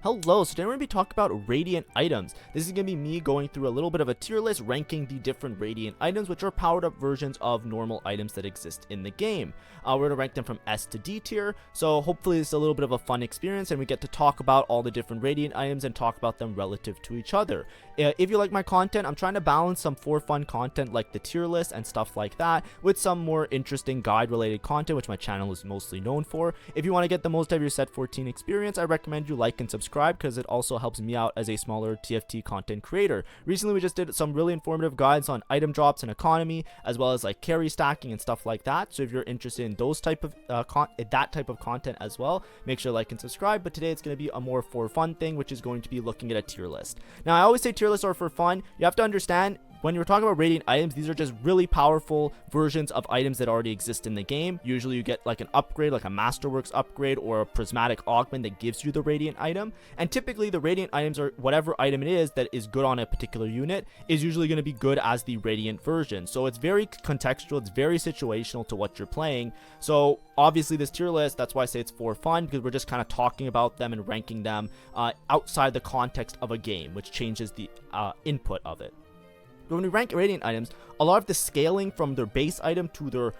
Hello, so today we're going to be talking about Radiant items. This is going to be me going through a little bit of a tier list, ranking the different Radiant items, which are powered up versions of normal items that exist in the game. We're going to rank them from S to D tier, so hopefully it's a little bit of a fun experience and we get to talk about all the different Radiant items and talk about them relative to each other. If you like my content, I'm trying to balance some for fun content like the tier list and stuff like that with some more interesting guide related content, which my channel is mostly known for. If you want to get the most out of your set 14 experience, I recommend you like and subscribe, because it also helps me out as a smaller TFT content creator. Recently we just did some really informative guides on item drops and economy, as well as like carry stacking and stuff like that. So if you're interested in those type of that type of content as well, make sure to like and subscribe. But today it's going to be a more for fun thing, which is going to be looking at a tier list. Now I always say tier lists are for fun. You have to understand, when you're talking about Radiant items, these are just really powerful versions of items that already exist in the game. Usually you get like an upgrade, like a Masterworks upgrade or a prismatic augment that gives you the Radiant item. And typically the Radiant items, are whatever item it is that is good on a particular unit, is usually going to be good as the Radiant version. So it's very contextual, it's very situational to what you're playing. So obviously this tier list, that's why I say it's for fun, because we're just kind of talking about them and ranking them outside the context of a game, which changes the input of it. But when we rank Radiant items, a lot of the scaling from their base item to their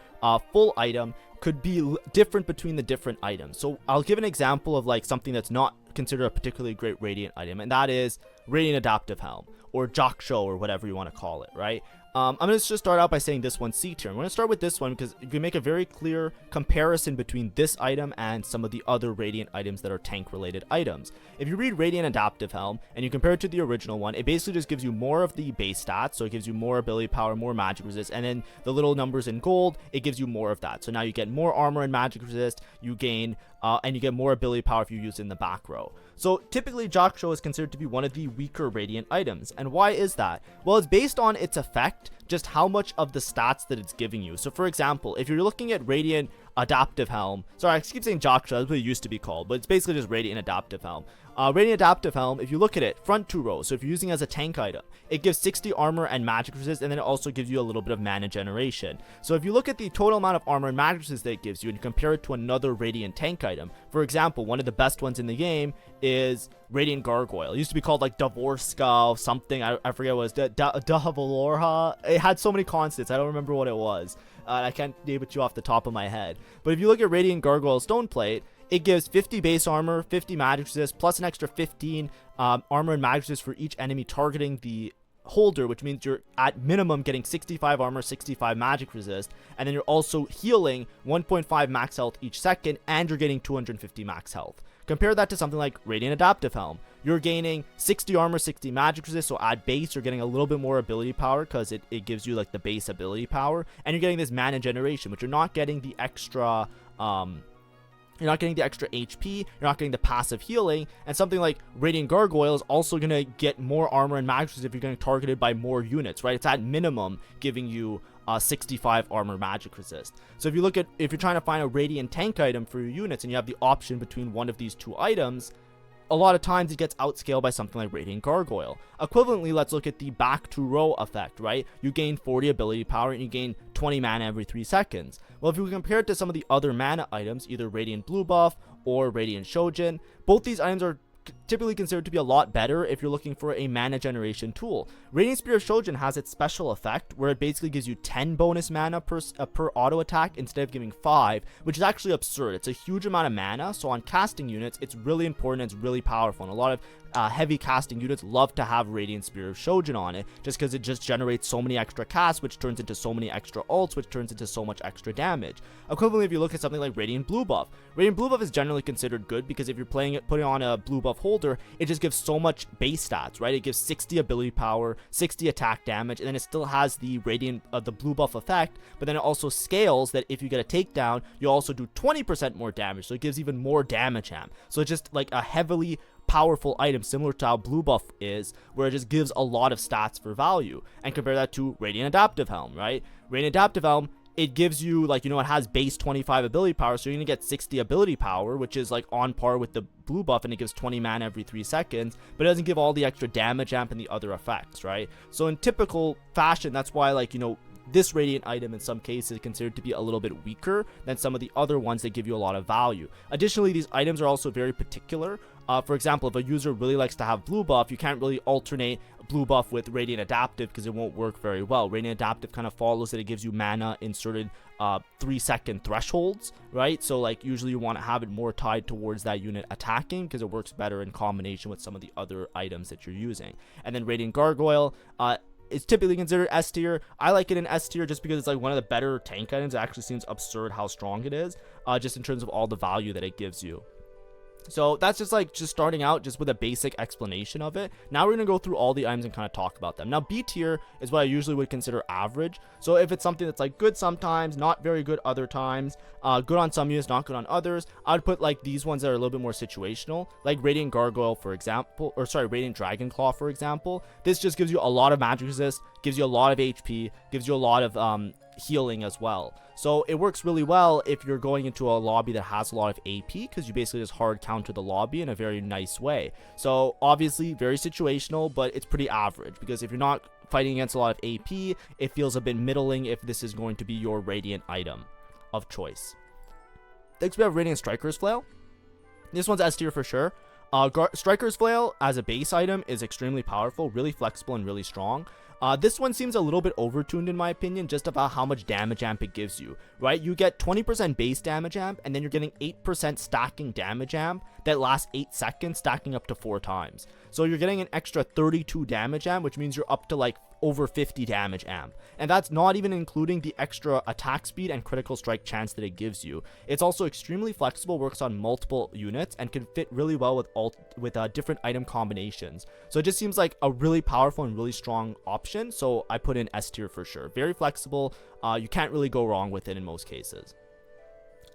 full item could be different between the different items. So I'll give an example of like something that's not considered a particularly great Radiant item, and that is Radiant Adaptive Helm or Show or whatever you want to call it, right? I'm going to just start out by saying this one's C tier. I'm going to start with this one because you can make a very clear comparison between this item and some of the other Radiant items that are tank related items. If you read Radiant Adaptive Helm and you compare it to the original one, it basically just gives you more of the base stats. So it gives you more ability power, more magic resist, and then the little numbers in gold, it gives you more of that. So now you get more armor and magic resist, you gain and you get more ability power if you use it in the back row. So typically Show is considered to be one of the weaker Radiant items. And why is that? Well, it's based on its effect, just how much of the stats that it's giving you. So for example, if you're looking at Radiant Adaptive Helm, sorry, I keep saying Show, that's what it used to be called, but it's basically just Radiant Adaptive Helm. Radiant Adaptive Helm, if you look at it, front two rows, so if you're using it as a tank item, it gives 60 armor and magic resist, and then it also gives you a little bit of mana generation. So if you look at the total amount of armor and magic resist that it gives you and compare it to another Radiant tank item, for example, one of the best ones in the game is Radiant Gargoyle. It used to be called like Davorska something, I forget what it was, Davalorha. It had so many constants, I don't remember what it was. I can't name it you off the top of my head. But if you look at Radiant Gargoyle Stoneplate, it gives 50 base armor, 50 magic resist, plus an extra 15 armor and magic resist for each enemy targeting the holder, which means you're at minimum getting 65 armor, 65 magic resist, and then you're also healing 1.5 max health each second, and you're getting 250 max health. Compare that to something like Radiant Adaptive Helm. You're gaining 60 armor, 60 magic resist, so at base you're getting a little bit more ability power because it gives you like the base ability power, and you're getting this mana generation, but you're not getting the extra HP, you're not getting the passive healing, and something like Radiant Gargoyle is also going to get more armor and magic resist if you're getting targeted by more units, right? It's at minimum giving you 65 armor magic resist. So if you're trying to find a Radiant tank item for your units and you have the option between one of these two items, a lot of times it gets outscaled by something like Radiant Gargoyle. Equivalently, let's look at the back to row effect, right? You gain 40 ability power and you gain 20 mana every 3 seconds. Well, if you compare it to some of the other mana items, either Radiant Blue Buff or Radiant Shojin, both these items are typically considered to be a lot better if you're looking for a mana generation tool. Radiant Spear of Shojin has its special effect where it basically gives you 10 bonus mana per auto attack instead of giving 5, which is actually absurd. It's a huge amount of mana, so on casting units it's really important, it's really powerful, and a lot of heavy casting units love to have Radiant Spear of Shojin on it, just because it just generates so many extra casts, which turns into so many extra ults, which turns into so much extra damage. Equivalently, if you look at something like Radiant Blue Buff, Radiant Blue Buff is generally considered good because if you're putting on a blue buff holder, it just gives so much base stats, right? It gives 60 ability power, 60 attack damage, and then it still has the the blue buff effect, but then it also scales that if you get a takedown, you also do 20% more damage, so it gives even more damage amp. So it's just like a heavily powerful item similar to how blue buff is, where it just gives a lot of stats for value. And compare that to Radiant Adaptive Helm, right? Radiant Adaptive Helm, it gives you like, it has base 25 ability power, so you're gonna get 60 ability power, which is like on par with the blue buff, and it gives 20 mana every 3 seconds, but it doesn't give all the extra damage amp and the other effects, right? So in typical fashion, that's why like, this Radiant item in some cases is considered to be a little bit weaker than some of the other ones that give you a lot of value. Additionally, these items are also very particular. For example, if a user really likes to have blue buff, you can't really alternate blue buff with Radiant Adaptive because it won't work very well. Radiant Adaptive kind of follows it. It gives you mana in certain 3-second thresholds, right? So like usually you want to have it more tied towards that unit attacking because it works better in combination with some of the other items that you're using. And then Radiant Gargoyle, it's typically considered S tier. I like it in S tier just because it's like one of the better tank items. It actually seems absurd how strong it is, just in terms of all the value that it gives you. So that's just starting out just with a basic explanation of it. Now we're going to go through all the items and kind of talk about them. Now B tier is what I usually would consider average. So if it's something that's like good sometimes, not very good other times, good on some units, not good on others, I would put like these ones that are a little bit more situational, like Radiant Gargoyle for example, or sorry, Radiant Dragon Claw for example. This just gives you a lot of magic resist, gives you a lot of HP, gives you a lot of healing as well. So it works really well if you're going into a lobby that has a lot of AP, because you basically just hard counter the lobby in a very nice way. So obviously very situational, but it's pretty average, because if you're not fighting against a lot of AP, it feels a bit middling if this is going to be your Radiant item of choice. Next we have Radiant Striker's Flail. This one's S tier for sure. Striker's Flail as a base item is extremely powerful, really flexible, and really strong. This one seems a little bit overtuned in my opinion, just about how much damage amp it gives you, right? You get 20% base damage amp, and then you're getting 8% stacking damage amp that lasts 8 seconds, stacking up to 4 times. So you're getting an extra 32 damage amp, which means you're up to like over 50 damage amp. And that's not even including the extra attack speed and critical strike chance that it gives you. It's also extremely flexible, works on multiple units, and can fit really well with different item combinations. So it just seems like a really powerful and really strong option. So I put in S tier for sure. Very flexible. You can't really go wrong with it in most cases.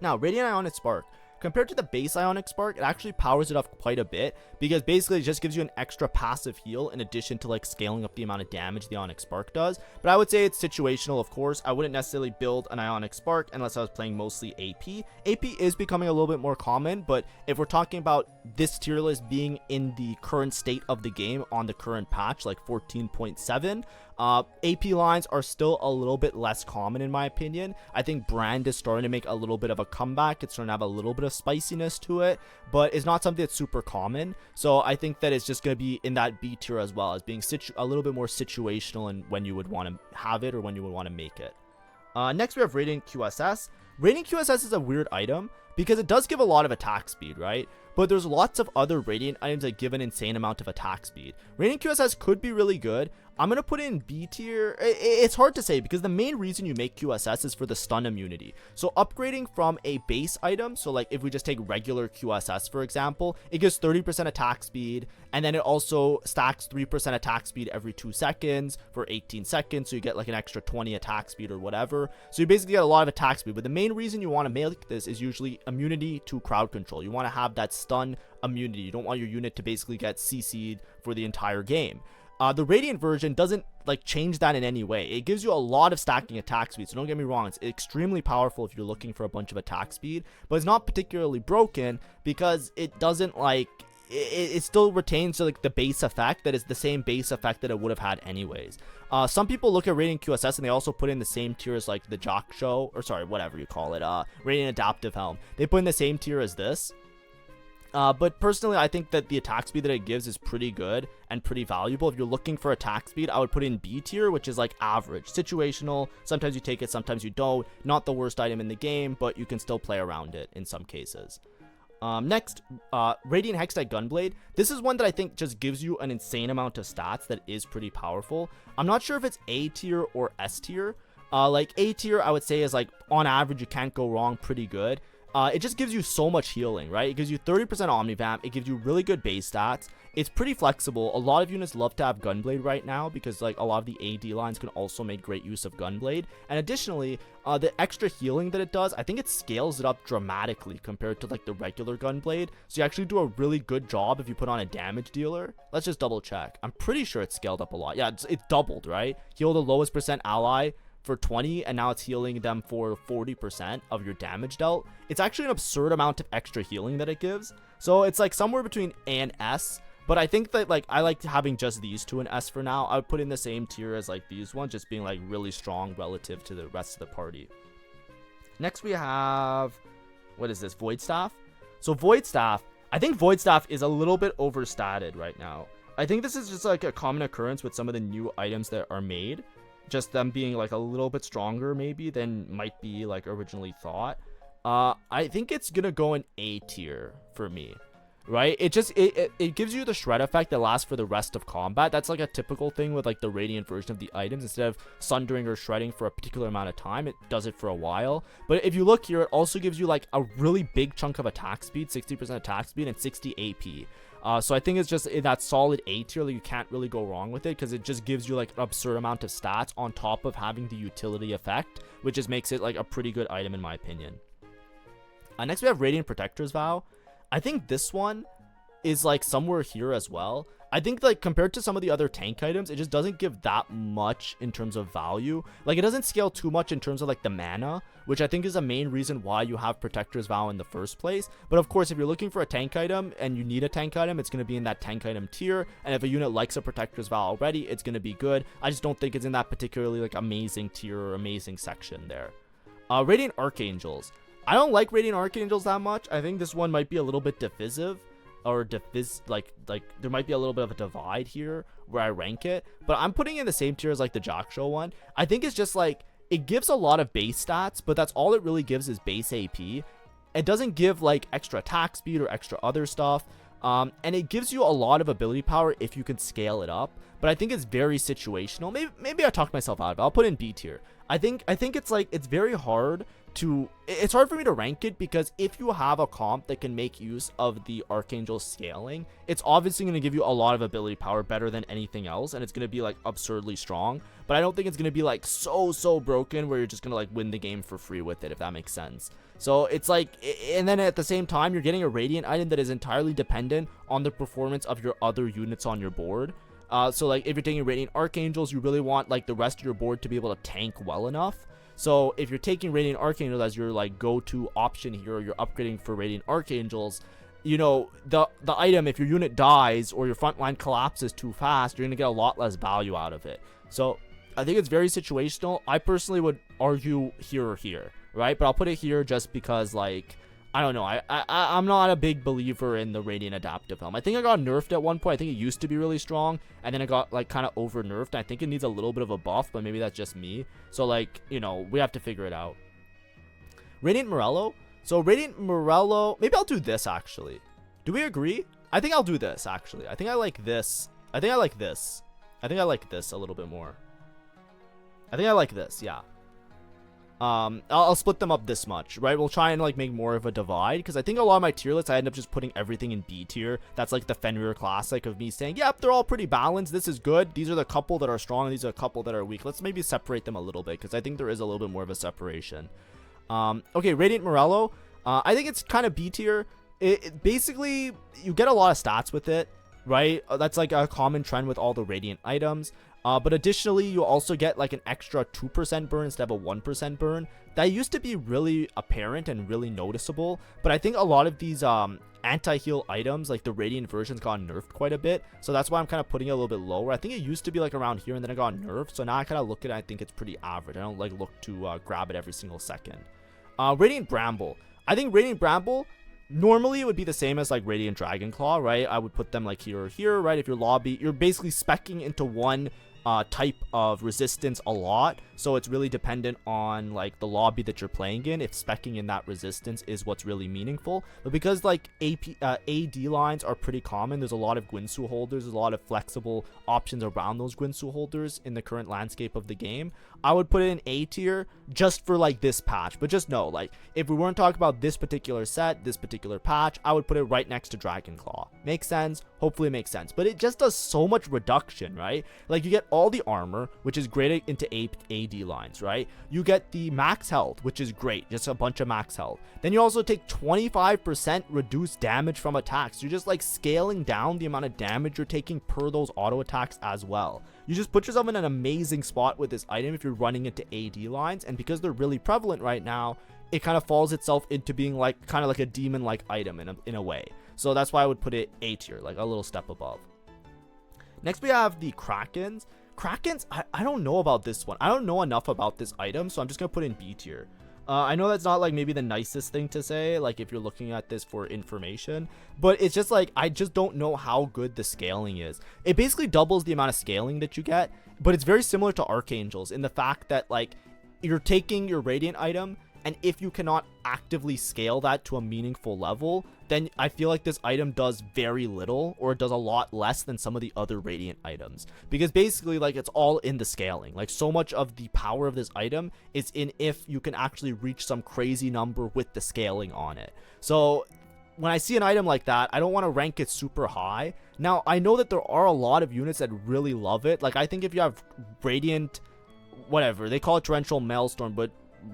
Now, Radiant Ionic Spark. Compared to the base Ionic Spark, it actually powers it up quite a bit, because basically it just gives you an extra passive heal in addition to like scaling up the amount of damage the Ionic Spark does. But I would say it's situational, of course. I wouldn't necessarily build an Ionic Spark unless I was playing mostly AP. AP is becoming a little bit more common, but if we're talking about this tier list being in the current state of the game on the current patch, like 14.7, AP lines are still a little bit less common in my opinion. I think Brand is starting to make a little bit of a comeback. It's starting to have a little bit of spiciness to it, but it's not something that's super common. So I think that it's just going to be in that B tier as well, as being a little bit more situational and when you would want to have it or when you would want to make it. Next we have Raiden QSS. Raiden QSS is a weird item because it does give a lot of attack speed, right? But there's lots of other Radiant items that give an insane amount of attack speed. Radiant QSS could be really good. I'm going to put it in B tier. It's hard to say because the main reason you make QSS is for the stun immunity. So upgrading from a base item, so like if we just take regular QSS for example, it gives 30% attack speed, and then it also stacks 3% attack speed every 2 seconds for 18 seconds, so you get like an extra 20 attack speed or whatever. So you basically get a lot of attack speed, but the main reason you want to make this is usually immunity to crowd control. You want to have that stun immunity. You don't want your unit to basically get CC'd for the entire game. The Radiant version doesn't like change that in any way. It gives you a lot of stacking attack speed, so don't get me wrong, it's extremely powerful if you're looking for a bunch of attack speed, but it's not particularly broken because it doesn't like it still retains like the base effect that is the same base effect that it would have had anyways. Some people look at Radiant QSS and they also put in the same tier as like the Jock Show, or sorry, whatever you call it, Radiant Adaptive Helm. They put in the same tier as this. But personally, I think that the attack speed that it gives is pretty good and pretty valuable. If you're looking for attack speed, I would put in B tier, which is like average, situational. Sometimes you take it, sometimes you don't. Not the worst item in the game, but you can still play around it in some cases. Next, Radiant Hextech Gunblade. This is one that I think just gives you an insane amount of stats that is pretty powerful. I'm not sure if it's A tier or S tier. Like A tier, I would say is like on average, you can't go wrong, pretty good. It just gives you so much healing, right? It gives you 30% Omnivamp. It gives you really good base stats. It's pretty flexible. A lot of units love to have Gunblade right now because like a lot of the AD lines can also make great use of Gunblade. And additionally, the extra healing that it does, I think it scales it up dramatically compared to like the regular Gunblade. So you actually do a really good job if you put on a damage dealer. Let's just double check. I'm pretty sure it's scaled up a lot. Yeah, it's doubled, right? Heal the lowest percent ally for 20, and now it's healing them for 40% of your damage dealt. It's actually an absurd amount of extra healing that it gives. So it's like somewhere between A and S. But I think that like I like having just these two in S for now. I would put in the same tier as like these ones, just being like really strong relative to the rest of the party. Next we have, what is this, Void Staff? So Void Staff, I think Void Staff is a little bit overstated right now. I think this is just like a common occurrence with some of the new items that are made, just them being like a little bit stronger maybe than might be like originally thought. I think it's gonna go in A tier for me. Right, it gives you the shred effect that lasts for the rest of combat. That's like a typical thing with like the radiant version of the items. Instead of sundering or shredding for a particular amount of time, it does it for a while. But if you look here, it also gives you like a really big chunk of attack speed, 60% attack speed and 60 AP. So I think it's just in that solid A tier. Like, you can't really go wrong with it because it just gives you like an absurd amount of stats on top of having the utility effect, which just makes it like a pretty good item in my opinion. Next we have Radiant Protector's Vow. I think this one is like somewhere here as well. I think like compared to some of the other tank items, it just doesn't give that much in terms of value. Like it doesn't scale too much in terms of like the mana, which I think is the main reason why you have Protector's Vow in the first place. But of course, if you're looking for a tank item and you need a tank item, it's going to be in that tank item tier. And if a unit likes a Protector's Vow already, it's going to be good. I just don't think it's in that particularly like amazing tier or amazing section there. Radiant Archangels. I don't like Radiant Archangels that much. I think this one might be a little bit divisive, or like there might be a little bit of a divide here where I rank it. But I'm putting it in the same tier as like the Jackshow one. I think it's just like it gives a lot of base stats, but that's all it really gives is base AP. It doesn't give like extra attack speed or extra other stuff. And it gives you a lot of ability power if you can scale it up. But I think it's very situational. Maybe I talked myself out of it. I'll put in B tier. I think it's like it's very hard it's hard for me to rank it because if you have a comp that can make use of the Archangel scaling, it's obviously going to give you a lot of ability power better than anything else, and it's going to be like absurdly strong. But I don't think it's going to be like so broken where you're just going to like win the game for free with it, if that makes sense. So it's like, and then at the same time, you're getting a Radiant item that is entirely dependent on the performance of your other units on your board. So like if you're taking Radiant Archangels, you really want like the rest of your board to be able to tank well enough. So if you're taking Radiant Archangels as your like go-to option here, or you're upgrading for Radiant Archangels, you know, the item, if your unit dies or your front line collapses too fast, you're going to get a lot less value out of it. So I think it's very situational. I personally would argue here or here, right? But I'll put it here just because like, I don't know. I'm not a big believer in the Radiant Adaptive Helm. I think I got nerfed at one point. I think it used to be really strong, and then it got like kind of over nerfed. I think it needs a little bit of a buff, but maybe that's just me. So like, you know, we have to figure it out. Radiant Morello. So Radiant Morello, maybe I'll do this actually. Do we agree? I think I'll do this actually. I think I like this. I think I like this. I think I like this a little bit more. I think I like this, yeah. I'll split them up this much, right? We'll try and like make more of a divide, because I think a lot of my tier lists I end up just putting everything in B tier. That's like the Fenrir classic of me saying, yep, they're all pretty balanced, this is good, these are the couple that are strong, these are a couple that are weak. Let's maybe separate them a little bit, because I think there is a little bit more of a separation. Okay, Radiant Morello, I think it's kind of B tier. It basically, you get a lot of stats with it, right? That's like a common trend with all the Radiant items. But additionally, you also get like an extra 2% burn instead of a 1% burn. That used to be really apparent and really noticeable, but I think a lot of these anti-heal items, like the Radiant versions, got nerfed quite a bit. So that's why I'm kind of putting it a little bit lower. I think it used to be like around here, and then it got nerfed. So now I kind of look at it, I think it's pretty average. I don't like look to grab it every single second. Radiant Bramble. I think Radiant Bramble, normally it would be the same as like Radiant Dragonclaw, right? I would put them like here or here, right? If your lobby, you're basically speccing into one type of resistance a lot, so it's really dependent on like the lobby that you're playing in if speccing in that resistance is what's really meaningful. But because like AD lines are pretty common, there's a lot of Gwinsu holders, there's a lot of flexible options around those Gwinsu holders in the current landscape of the game. I would put it in A tier just for like this patch, but just know, like, if we weren't talking about this particular set, this particular patch, I would put it right next to Dragonclaw. Makes sense? Hopefully it makes sense. But it just does so much reduction, right? Like, you get all the armor, which is great into AD lines, right? You get the max health, which is great, just a bunch of max health. Then you also take 25% reduced damage from attacks. You're just like scaling down the amount of damage you're taking per those auto attacks as well. You just put yourself in an amazing spot with this item if you're running into AD lines, and because they're really prevalent right now, it kind of falls itself into being like kind of like a demon-like item in a way. So that's why I would put it A tier, like a little step above. Next we have the Krakens. Krakens, I don't know about this one. I don't know enough about this item, so I'm just gonna put in B tier. I know that's not like maybe the nicest thing to say, like if you're looking at this for information, but it's just like I just don't know how good the scaling is. It basically doubles the amount of scaling that you get, but it's very similar to Archangels in the fact that like you're taking your Radiant item, and if you cannot actively scale that to a meaningful level, then I feel like this item does very little, or it does a lot less than some of the other Radiant items. Because basically, like, it's all in the scaling. Like, so much of the power of this item is in if you can actually reach some crazy number with the scaling on it. So, when I see an item like that, I don't want to rank it super high. Now, I know that there are a lot of units that really love it. Like, I think if you have Radiant, whatever, they call it Torrential Maelstrom, but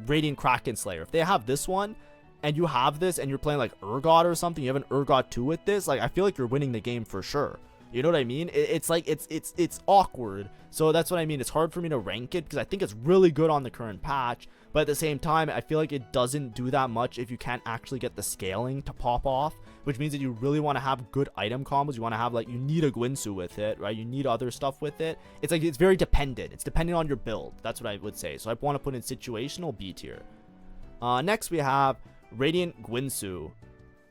Radiant Kraken Slayer, if they have this one, and you have this, and you're playing like Urgot or something, you have an Urgot 2 with this, like I feel like you're winning the game for sure. You know what I mean? It's like it's awkward. So that's what I mean. It's hard for me to rank it because I think it's really good on the current patch, but at the same time, I feel like it doesn't do that much if you can't actually get the scaling to pop off, which means that you really want to have good item combos. You want to have like, you need a Gwinsu with it, right? You need other stuff with it. It's like, it's very dependent. It's dependent on your build. That's what I would say. So I want to put in situational B tier. Next we have Radiant Gwinsu.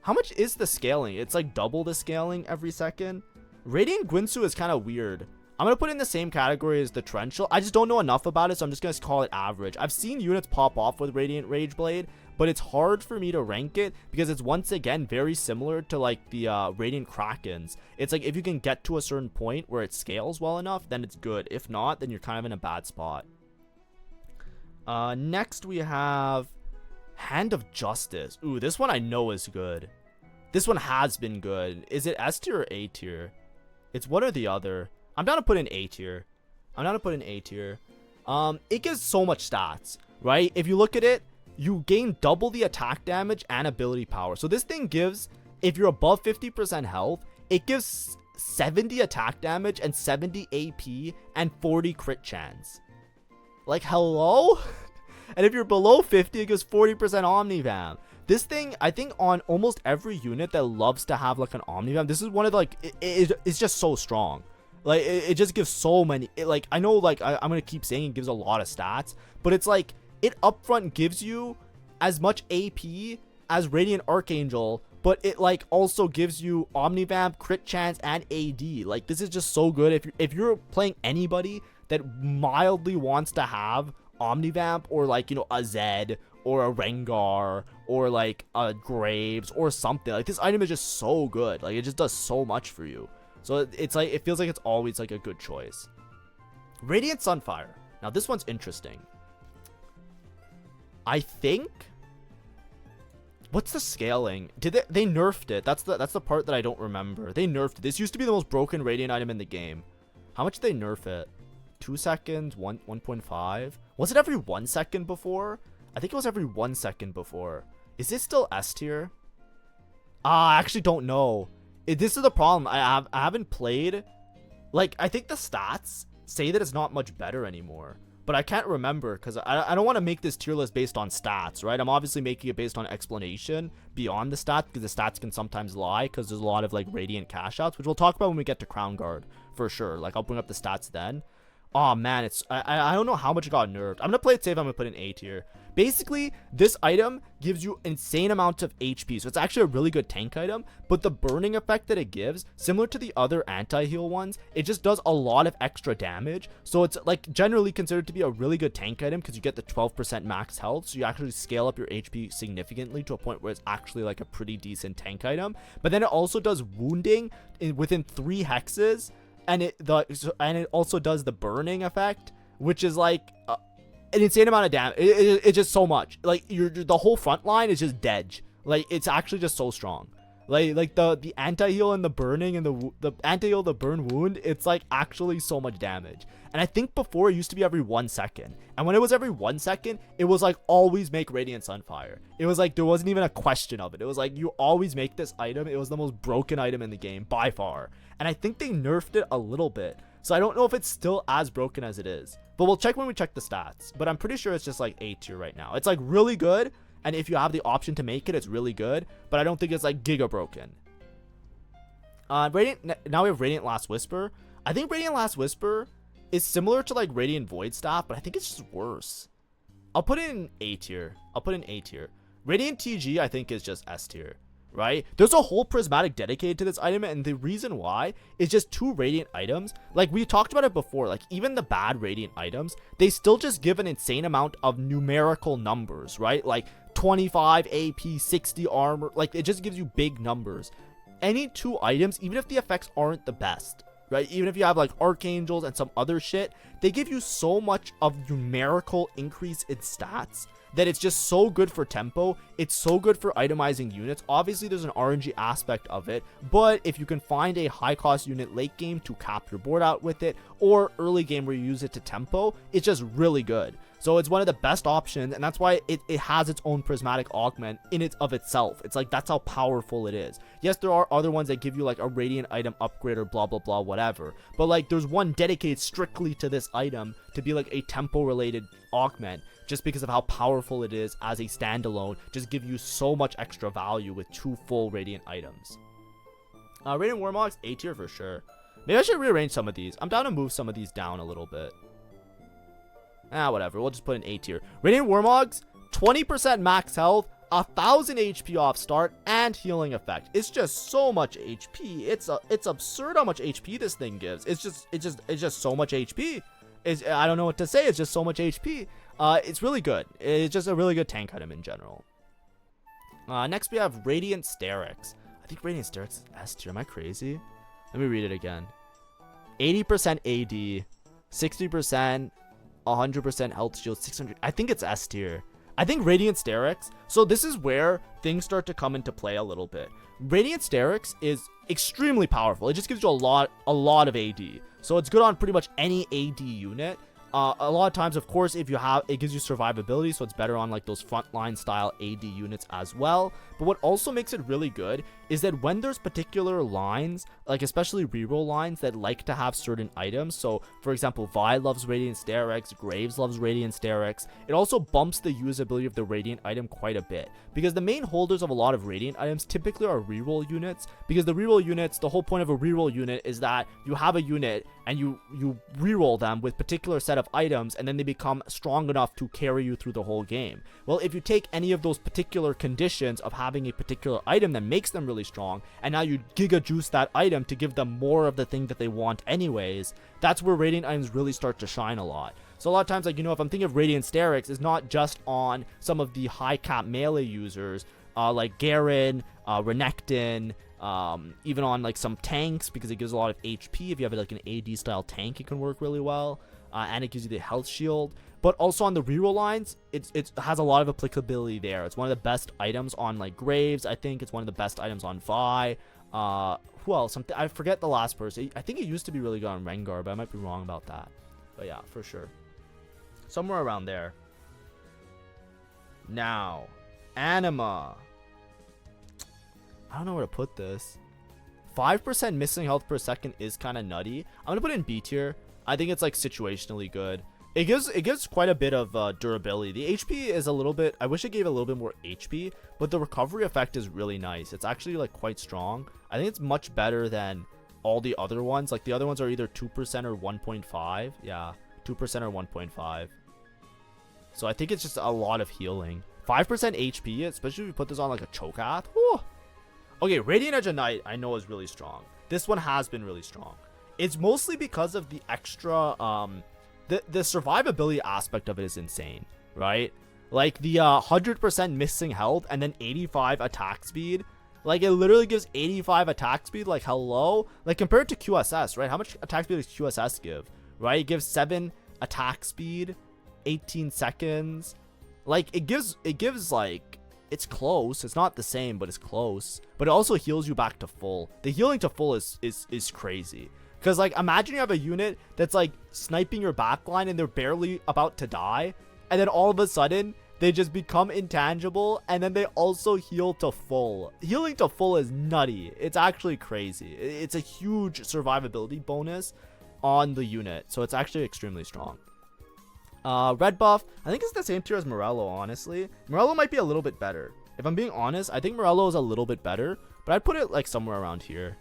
How much is the scaling? It's like double the scaling every second. Radiant Gwinsu is kind of weird. I'm going to put it in the same category as the Torrential. I just don't know enough about it, so I'm just going to call it average. I've seen units pop off with Radiant Rageblade, but it's hard for me to rank it because it's once again very similar to like the Radiant Krakens. It's like if you can get to a certain point where it scales well enough, then it's good. If not, then you're kind of in a bad spot. Next we have Hand of Justice. Ooh, this one I know is good. This one has been good. Is it S tier or A tier? It's one or the other. I'm down to put in A tier. It gives so much stats, right? If you look at it, you gain double the attack damage and ability power. So this thing gives, if you're above 50% health, it gives 70 attack damage and 70 AP and 40 crit chance. Like, hello? And if you're below 50, it gives 40% Omnivamp. This thing, I think on almost every unit that loves to have like an Omnivamp, this is one of the, like, it's just so strong. Like, it just gives so many, like, I know, like, I'm going to keep saying it gives a lot of stats, but it's like, it upfront gives you as much AP as Radiant Archangel, but it, like, also gives you Omnivamp, crit chance, and AD. Like, this is just so good. If you're playing anybody that mildly wants to have Omnivamp, or like, you know, a Zed or a Rengar or like a Graves or something, like, this item is just so good. Like, it just does so much for you. So it's like, it feels like it's always like a good choice. Radiant Sunfire. Now this one's interesting. I think, what's the scaling? Did they nerfed it? That's the part that I don't remember. They nerfed it. This used to be the most broken Radiant item in the game. How much did they nerf it? 2 seconds, 1.5. Was it every 1 second before? I think it was every 1 second before. Is this still S tier? I actually don't know. This is the problem. I haven't played. Like, I think the stats say that it's not much better anymore, but I can't remember because I don't want to make this tier list based on stats, right? I'm obviously making it based on explanation beyond the stats, because the stats can sometimes lie, because there's a lot of like Radiant Cashouts, which we'll talk about when we get to Crown Guard for sure. Like, I'll bring up the stats then. Oh man, I don't know how much it got nerfed. I'm gonna play it safe. I'm gonna put in A tier. Basically, this item gives you insane amounts of HP, so it's actually a really good tank item, but the burning effect that it gives, similar to the other anti-heal ones, it just does a lot of extra damage. So it's like generally considered to be a really good tank item because you get the 12% max health, so you actually scale up your HP significantly to a point where it's actually like a pretty decent tank item. But then it also does wounding within 3 hexes, and it also does the burning effect, which is like an insane amount of damage. It's just so much. Like, the whole front line is just dead. Like, it's actually just so strong. Like the anti-heal and the burning and the anti-heal, the burn wound, it's like actually so much damage. And I think before it used to be every 1 second. And when it was every 1 second, it was like always make Radiant Sunfire. It was like there wasn't even a question of it. It was like you always make this item. It was the most broken item in the game by far. And I think they nerfed it a little bit. So I don't know if it's still as broken as it is. But we'll check when we check the stats. But I'm pretty sure it's just like A tier right now. It's like really good. And if you have the option to make it, it's really good. But I don't think it's like giga broken. Now we have Radiant Last Whisper. I think Radiant Last Whisper is similar to like Radiant Void Staff, but I think it's just worse. I'll put it in A tier. Radiant TG I think is just S tier, right? There's a whole prismatic dedicated to this item, and the reason why is just 2 Radiant items. Like we talked about it before, like even the bad Radiant items, they still just give an insane amount of numerical numbers, right? Like 25 AP, 60 armor, like it just gives you big numbers. Any 2 items, even if the effects aren't the best, right? Even if you have like Archangels and some other shit, they give you so much of numerical increase in stats that it's just so good for tempo. It's so good for itemizing units. Obviously there's an RNG aspect of it, but if you can find a high cost unit late game to cap your board out with it, or early game where you use it to tempo, it's just really good. So it's one of the best options, and that's why it has its own prismatic augment in it of itself. It's like, that's how powerful it is. Yes, there are other ones that give you like a Radiant item upgrade or blah blah blah whatever, but like there's one dedicated strictly to this item to be like a tempo related augment, just because of how powerful it is as a standalone. Just give you so much extra value with 2 full Radiant items. Radiant Warmogs, A tier for sure. Maybe I should rearrange some of these. I'm down to move some of these down a little bit. Whatever. We'll just put in A tier. Radiant Warmogs, 20% max health, 1000 HP off start, and healing effect. It's just so much HP. It's absurd how much HP this thing gives. It's just so much HP. I don't know what to say. It's just so much HP. It's really good. It's just a really good tank item in general. Next we have Radiant Sterox. I think Radiant Sterox is S tier. Am I crazy? Let me read it again. 80% AD, 60%, 100% health shield, 600. I think it's S tier. I think Radiant Sterox. So this is where things start to come into play a little bit. Radiant Sterox is extremely powerful. It just gives you a lot of AD. So it's good on pretty much any AD unit. A lot of times, of course, if you have, it gives you survivability, so it's better on like those frontline style AD units as well. But what also makes it really good is that when there's particular lines, like especially reroll lines that like to have certain items, so for example, Vi loves Radiant Sterox, Graves loves Radiant Sterox, it also bumps the usability of the Radiant item quite a bit, because the main holders of a lot of Radiant items typically are reroll units, because the reroll units, the whole point of a reroll unit is that you have a unit and you reroll them with particular set of items, and then they become strong enough to carry you through the whole game. Well, if you take any of those particular conditions of having a particular item that makes them really strong, and now you giga juice that item to give them more of the thing that they want anyways, that's where Radiant items really start to shine a lot. So a lot of times, like, you know, if I'm thinking of Radiant Sterox, it's not just on some of the high cap melee users, like Garen, Renekton, even on like some tanks, because it gives a lot of HP. If you have like an AD style tank, it can work really well, and it gives you the health shield. But also on the reroll lines, it has a lot of applicability there. It's one of the best items on like Graves. I think it's one of the best items on Vi. Who else? I forget the last person. I think it used to be really good on Rengar, but I might be wrong about that. But yeah, for sure, somewhere around there. Now, Anima. I don't know where to put this. 5% missing health per second is kind of nutty. I'm gonna put it in B tier. I think it's like situationally good. It gives quite a bit of durability. The HP is a little bit, I wish it gave a little bit more HP, but the recovery effect is really nice. It's actually like quite strong. I think it's much better than all the other ones. Like the other ones are either 2% or 1.5. Yeah, 2% or 1.5. So I think it's just a lot of healing. 5% HP, especially if you put this on like a Cho'Gath. Whew. Okay, Radiant Edge of Night I know is really strong. This one has been really strong. It's mostly because of the extra, the survivability aspect of it is insane, right? Like the 100% missing health and then 85 attack speed. Like it literally gives 85 attack speed, like hello? Like compared to QSS, right? How much attack speed does QSS give, right? It gives 7 attack speed, 18 seconds. Like it gives like, it's close. It's not the same, but it's close. But it also heals you back to full. The healing to full is crazy. Because, like, imagine you have a unit that's, like, sniping your backline and they're barely about to die. And then all of a sudden, they just become intangible. And then they also heal to full. Healing to full is nutty. It's actually crazy. It's a huge survivability bonus on the unit. So it's actually extremely strong. Red buff, I think it's the same tier as Morello, honestly. Morello might be a little bit better. If I'm being honest, I think Morello is a little bit better. But I'd put it, like, somewhere around here.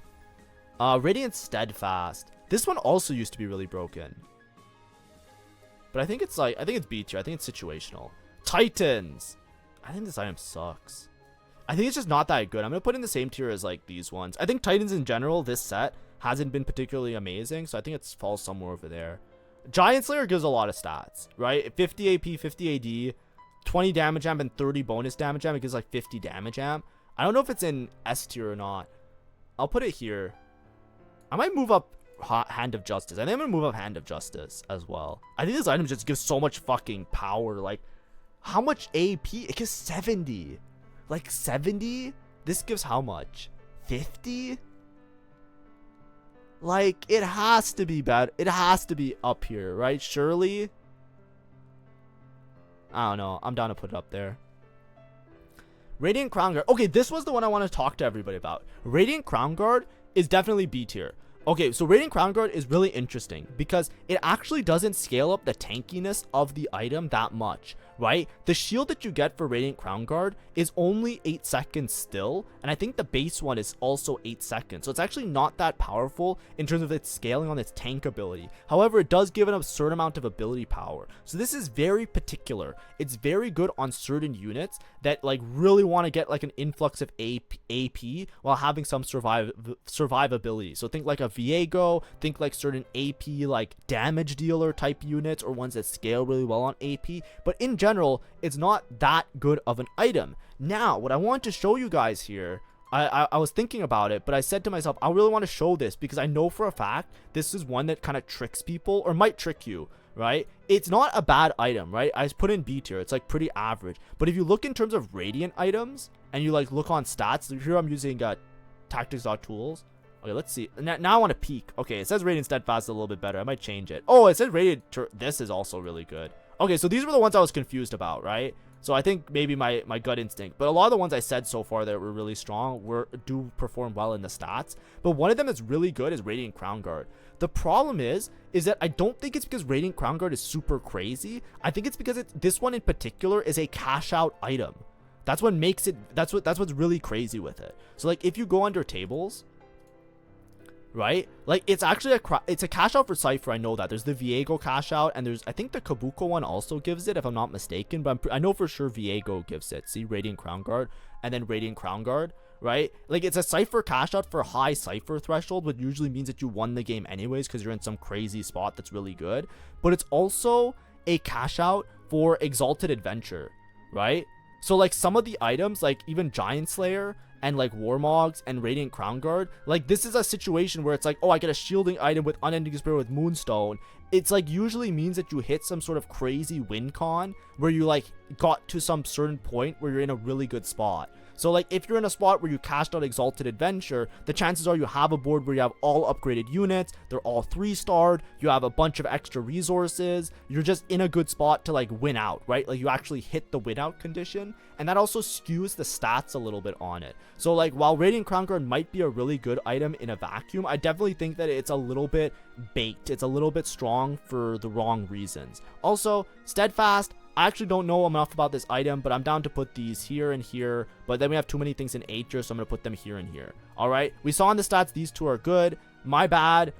Radiant Steadfast. This one also used to be really broken. But I think it's B tier. I think it's situational. Titans. I think this item sucks. I think it's just not that good. I'm going to put in the same tier as like these ones. I think Titans in general, this set, hasn't been particularly amazing. So I think it falls somewhere over there. Giant Slayer gives a lot of stats, right? 50 AP, 50 AD, 20 damage amp, and 30 bonus damage amp. It gives like 50 damage amp. I don't know if it's in S tier or not. I'll put it here. I might move up Hand of Justice. I think I'm going to move up Hand of Justice as well. I think this item just gives so much fucking power. Like, how much AP? It gives 70. Like 70? This gives how much? 50? Like, it has to be bad. It has to be up here, right? Surely? I don't know. I'm down to put it up there. Radiant Crown Guard. Okay, this was the one I want to talk to everybody about. Radiant Crown Guard is definitely B tier. Okay, so Radiant Crown Guard is really interesting because it actually doesn't scale up the tankiness of the item that much, right? The shield that you get for Radiant Crown Guard is only 8 seconds still, and I think the base one is also 8 seconds, so it's actually not that powerful in terms of its scaling on its tank ability. However, it does give it a certain amount of ability power, so this is very particular. It's very good on certain units that like really want to get like an influx of AP while having some survivability. So think like a Viego, think like certain AP like damage dealer type units or ones that scale really well on AP, but in general it's not that good of an item. Now what I want to show you guys here, I was thinking about it, but I said to myself, I really want to show this because I know for a fact this is one that kind of tricks people or might trick you, right? It's not a bad item, right? I put in B tier. It's like pretty average, but if you look in terms of Radiant items and you like look on stats, here I'm using tactics.tools. Okay, let's see. Now I want to peek. Okay, it says Radiant Steadfast a little bit better. I might change it. Oh, it says Radiant. This is also really good. Okay, so these were the ones I was confused about, right? So I think maybe my gut instinct. But a lot of the ones I said so far that were really strong do perform well in the stats. But one of them that's really good is Radiant Crown Guard. The problem is that I don't think it's because Radiant Crown Guard is super crazy. I think it's because this one in particular is a cash out item. That's what makes it. That's what's really crazy with it. So like if you go under tables, right, like it's actually it's a cash out for Cypher. I know that there's the Viego cash out, and there's I think the Kabuko one also gives it if I'm not mistaken, but I know for sure Viego gives it. See, Radiant Crown Guard and then Radiant Crown Guard, right? Like it's a Cypher cash out for high Cypher threshold, which usually means that you won the game anyways because you're in some crazy spot that's really good. But it's also a cash out for Exalted Adventure, right? So like some of the items, like even Giant Slayer and like Warmogs and Radiant Crown Guard, like this is a situation where it's like, oh, I get a shielding item with Unending Despair with Moonstone. It's like usually means that you hit some sort of crazy win con where you like got to some certain point where you're in a really good spot. So like if you're in a spot where you cashed out Exalted Adventure, the chances are you have a board where you have all upgraded units, they're all 3-starred, you have a bunch of extra resources, you're just in a good spot to like win out, right? Like you actually hit the win out condition, and that also skews the stats a little bit on it. So like while Radiant Crown Guard might be a really good item in a vacuum, I definitely think that it's a little bit baked. It's a little bit strong for the wrong reasons. Also, Steadfast, I actually don't know enough about this item, but I'm down to put these here and here, but then we have too many things in A tier, so I'm going to put them here and here. All right, we saw in the stats these two are good. My bad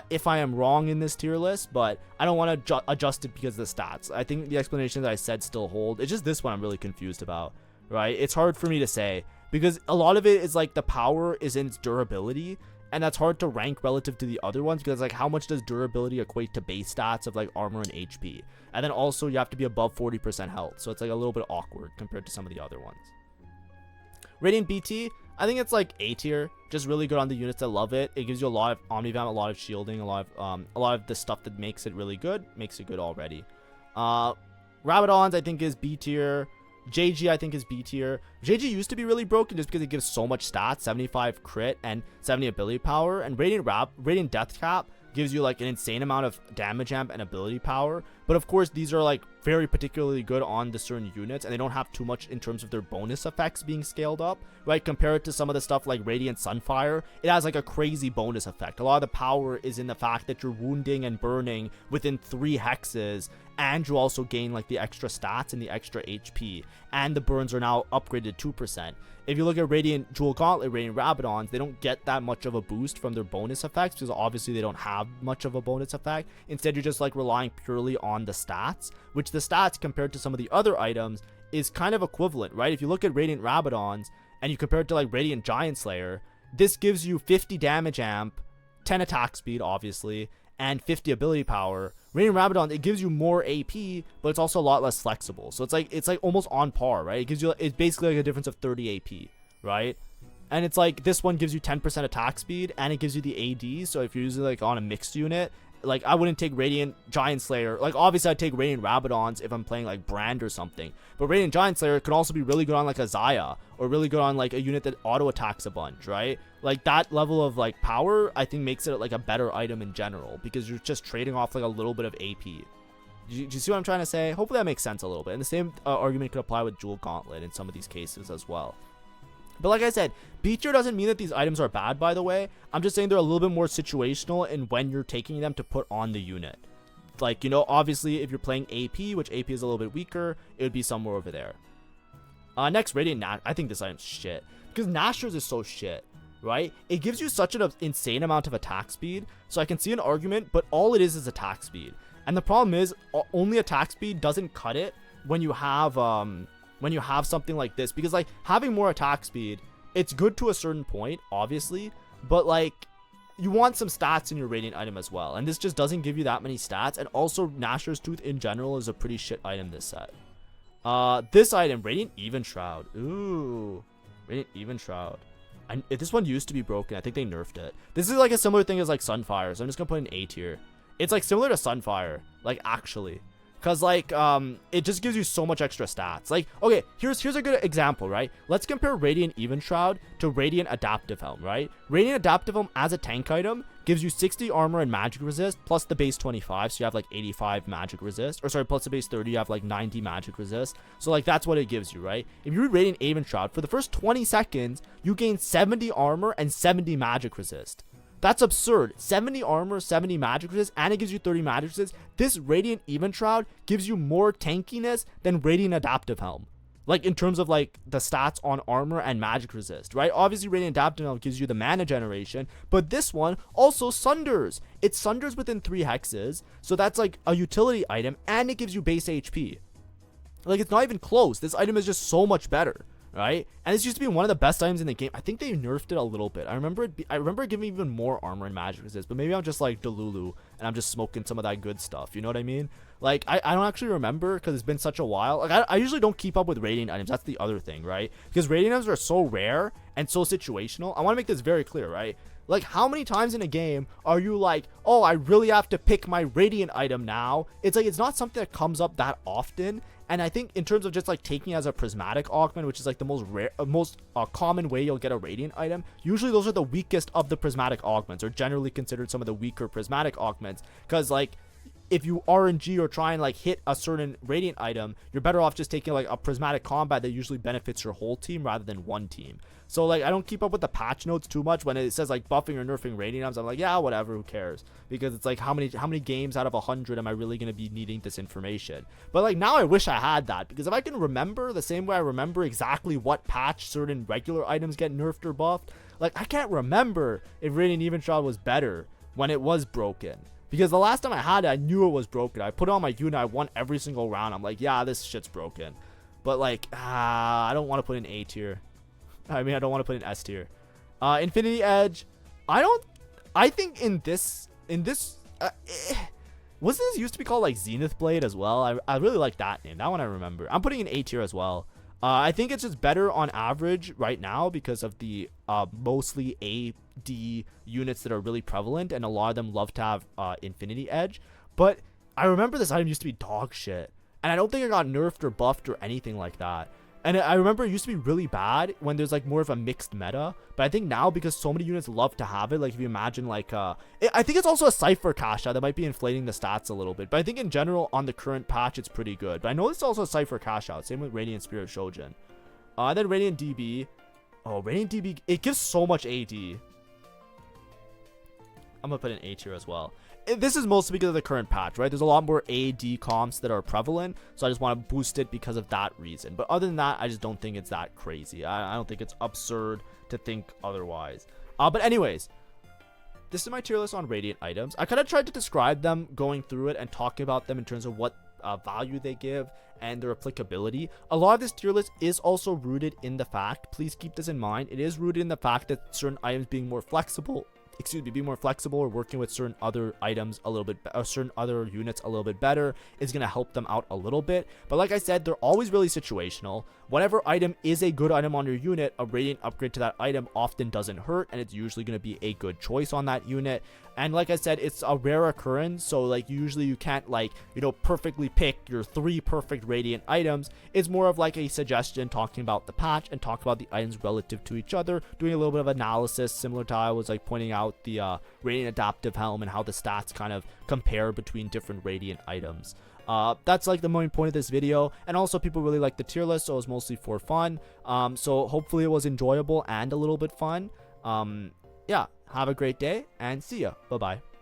if I am wrong in this tier list, but I don't want to adjust it because of the stats. I think the explanation that I said still hold. It's just this one I'm really confused about, right? It's hard for me to say because a lot of it is like the power is in its durability, and that's hard to rank relative to the other ones because like how much does durability equate to base stats of like armor and HP? And then also you have to be above 40% health, so it's like a little bit awkward compared to some of the other ones. Radiant BT, I think it's like A tier, just really good on the units that love it. It gives you a lot of Omnivamp, a lot of shielding, a lot of the stuff that makes it really good, makes it good already. Rabidons I think is B tier. JG I think is B tier. JG used to be really broken just because it gives so much stats, 75 crit and 70 ability power, and Radiant Death Cap gives you like an insane amount of damage amp and ability power. But of course these are like very particularly good on the certain units, and they don't have too much in terms of their bonus effects being scaled up, right? Compared to some of the stuff like Radiant Sunfire, it has like a crazy bonus effect. A lot of the power is in the fact that you're wounding and burning within 3 hexes, and you also gain like the extra stats and the extra HP, and the burns are now upgraded 2%. If you look at Radiant Jewel Gauntlet, Radiant Rabidons, they don't get that much of a boost from their bonus effects because obviously they don't have much of a bonus effect. Instead, you're just like relying purely on the stats, which the stats compared to some of the other items is kind of equivalent, right? If you look at Radiant Rabidons and you compare it to like Radiant Giant Slayer, this gives you 50 damage amp, 10 attack speed, obviously, and 50 ability power. Radiant Rabidon, it gives you more AP, but it's also a lot less flexible. So it's like almost on par, right? It's basically like a difference of 30 AP, right? And it's like this one gives you 10% attack speed, and it gives you the AD. So if you're using like on a mixed unit, like I wouldn't take Radiant Giant Slayer. Like obviously I'd take Radiant Rabidons if I'm playing like Brand or something. But Radiant Giant Slayer can also be really good on like a Zaya, or really good on like a unit that auto attacks a bunch, right? Like that level of like power, I think makes it like a better item in general, because you're just trading off like a little bit of AP. Do you see what I'm trying to say? Hopefully that makes sense a little bit. And the same argument could apply with Jewel Gauntlet in some of these cases as well. But like I said, B tier doesn't mean that these items are bad, by the way. I'm just saying they're a little bit more situational in when you're taking them to put on the unit. Like, you know, obviously if you're playing AP, which AP is a little bit weaker, it would be somewhere over there. Next, Radiant Nash. I think this item's shit, because Nashers is so shit, right? It gives you such an insane amount of attack speed, so I can see an argument, but all it is attack speed. And the problem is, only attack speed doesn't cut it when you have something like this, because like having more attack speed, it's good to a certain point, obviously, but like you want some stats in your Radiant item as well, and this just doesn't give you that many stats. And also Nashor's Tooth in general is a pretty shit item this set. This item, Radiant Even Shroud. Ooh, Radiant Even Shroud. This one used to be broken. I think they nerfed it. This is like a similar thing as like Sunfire, so I'm just gonna put in A tier. It's like similar to Sunfire, like actually. Because, like, it just gives you so much extra stats. Like, okay, here's a good example, right? Let's compare Radiant Even Shroud to Radiant Adaptive Helm, right? Radiant Adaptive Helm as a tank item gives you 60 armor and magic resist, plus the base 25, so you have, like, 85 magic resist. Or, sorry, plus the base 30, you have, like, 90 magic resist. So, like, that's what it gives you, right? If you read Radiant Even Shroud, for the first 20 seconds, you gain 70 armor and 70 magic resist. That's absurd. 70 armor, 70 magic resist, and it gives you 30 magic resist. This Radiant Even Shroud gives you more tankiness than Radiant Adaptive Helm. Like, in terms of, like, the stats on armor and magic resist, right? Obviously, Radiant Adaptive Helm gives you the mana generation, but this one also sunders. It sunders within 3 hexes, so that's, like, a utility item, and it gives you base HP. Like, it's not even close. This item is just so much better, right? And this used to be one of the best items in the game. I think they nerfed it a little bit. I remember it giving even more armor and magic resist, but maybe I'm just like Delulu and I'm just smoking some of that good stuff, you know what I mean? Like, I don't actually remember, because it's been such a while. Like, I usually don't keep up with Radiant items. That's the other thing, right? Because Radiant items are so rare and so situational. I want to make this very clear, right? Like, how many times in a game are you like, oh, I really have to pick my Radiant item now? It's like, it's not something that comes up that often. And I think in terms of just like taking it as a prismatic augment, which is like the most common way you'll get a Radiant item, usually those are the weakest of the prismatic augments, or generally considered some of the weaker prismatic augments. Because like, if you RNG or try and like hit a certain Radiant item, you're better off just taking like a prismatic combat that usually benefits your whole team rather than one team. So like, I don't keep up with the patch notes too much. When it says like buffing or nerfing Radiant items, I'm like, yeah, whatever, who cares? Because it's like, how many games out of 100 am I really going to be needing this information? But like, now I wish I had that, because if I can remember the same way I remember exactly what patch certain regular items get nerfed or buffed, like I can't remember if Radiant Even Shroud was better when it was broken. Because the last time I had it, I knew it was broken. I put it on my unit, I won every single round. I'm like, yeah, this shit's broken. But like, I don't want to put in A tier. I mean, I don't want to put in S tier. Infinity Edge. I think in this, was this used to be called like Zenith Blade as well? I really like that name. That one I remember. I'm putting in A tier as well. I think it's just better on average right now because of the mostly AD units that are really prevalent, and a lot of them love to have Infinity Edge. But I remember this item used to be dog shit, and I don't think it got nerfed or buffed or anything like that. And I remember it used to be really bad when there's like more of a mixed meta, but I think now because so many units love to have it, like if you imagine like I think it's also a Cypher cash out that might be inflating the stats a little bit, but I think in general on the current patch it's pretty good. But I know it's also a Cypher cash out, same with Radiant Spirit Shojin. And then Radiant DB. Oh, Radiant DB, it gives so much AD. I'm gonna put an A tier as well. This is mostly because of the current patch, right? There's a lot more AD comps that are prevalent, so I just want to boost it because of that reason. But other than that, I just don't think it's that crazy. I don't think it's absurd to think otherwise. But anyways, this is my tier list on Radiant items. I kind of tried to describe them going through it and talking about them in terms of what value they give and their applicability. A lot of this tier list is also rooted in the fact, please keep this in mind, it is rooted in the fact that certain items being more flexible, be more flexible or working with certain other items a little bit, or certain other units a little bit better is going to help them out a little bit. But like I said, they're always really situational. Whatever item is a good item on your unit, a Radiant upgrade to that item often doesn't hurt, and it's usually going to be a good choice on that unit. And like I said, it's a rare occurrence, so like usually you can't like, you know, perfectly pick your 3 perfect Radiant items. It's more of like a suggestion talking about the patch and talking about the items relative to each other, doing a little bit of analysis similar to how I was like pointing out the Radiant Adaptive Helm and how the stats kind of compare between different Radiant items. That's like the main point of this video, and also people really like the tier list, so it was mostly for fun. So hopefully it was enjoyable and a little bit fun. Yeah, have a great day and see ya. Bye bye.